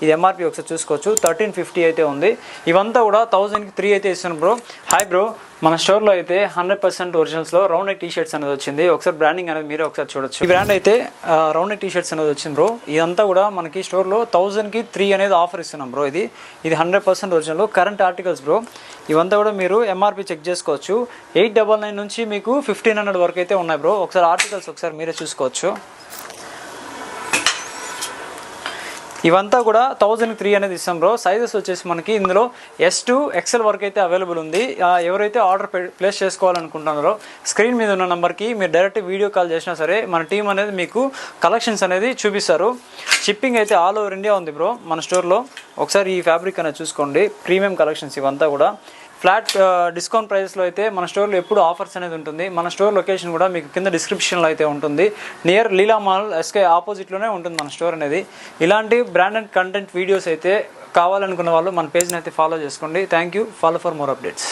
ఇది ఎంఆర్పి ఒకసారి చూసుకోవచ్చు 1350 అయితే ఉంది. ఇవంతా కూడా 1000కి 3 అయితే ఇస్తున్నాను బ్రో. హాయ్ బ్రో, మన స్టోర్లో అయితే 100% ఒరిజినల్స్లో రౌండ్ నెక్ టీ షర్ట్స్ అనేది వచ్చింది. ఒకసారి బ్రాండింగ్ అనేది మీరే ఒకసారి చూడొచ్చు. ఈ బ్రాండ్ అయితే రౌండ్ నెక్ టీ షర్ట్స్ అనేది వచ్చింది బ్రో. ఇదంతా కూడా మనకి స్టోర్లో 1000కి 3 అనేది ఆఫర్ ఇస్తున్నాం బ్రో. ఇది 100% ఒరిజినల్ కరెంట్ ఆర్టికల్స్ బ్రో. ఇవంతా కూడా మీరు ఎంఆర్పి చెక్ చేసుకోవచ్చు. 899 నుంచి మీకు 1500 వరకు అయితే ఉన్నాయి బ్రో. ఒకసారి ఆర్టికల్స్ ఒకసారి మీరే చూసుకోవచ్చు. ఇవంతా కూడా 1000కి 3 అనేది ఇస్తాం బ్రో. సైజెస్ వచ్చేసి మనకి ఇందులో S to XL వరకు అయితే అవైలబుల్ ఉంది. ఎవరైతే ఆర్డర్ ప్లేస్ చేసుకోవాలనుకుంటున్నారో స్క్రీన్ మీద ఉన్న నెంబర్కి మీరు డైరెక్ట్ వీడియో కాల్ చేసినా సరే మన టీం అనేది మీకు కలెక్షన్స్ అనేది చూపిస్తారు. షిప్పింగ్ అయితే ఆల్ ఓవర్ ఇండియా ఉంది బ్రో మన స్టోర్లో. ఒకసారి ఈ ఫ్యాబ్రిక్ అనేది చూసుకోండి. ప్రీమియం కలెక్షన్స్ ఇవంతా కూడా ఫ్లాట్ డిస్కౌంట్ ప్రైస్లో అయితే మన స్టోర్లో ఎప్పుడు ఆఫర్స్ అనేది ఉంటుంది. మన స్టోర్ లొకేషన్ కూడా మీకు కింద డిస్క్రిప్షన్లో అయితే ఉంటుంది. నియర్ లీలా మాల్ ఎస్కే ఆపోజిట్లోనే ఉంటుంది మన స్టోర్ అనేది. ఇలాంటి బ్రాండెడ్ కంటెంట్ వీడియోస్ అయితే కావాలనుకున్న వాళ్ళు మన పేజ్ని అయితే ఫాలో చేసుకోండి. Thank you. Follow for more updates.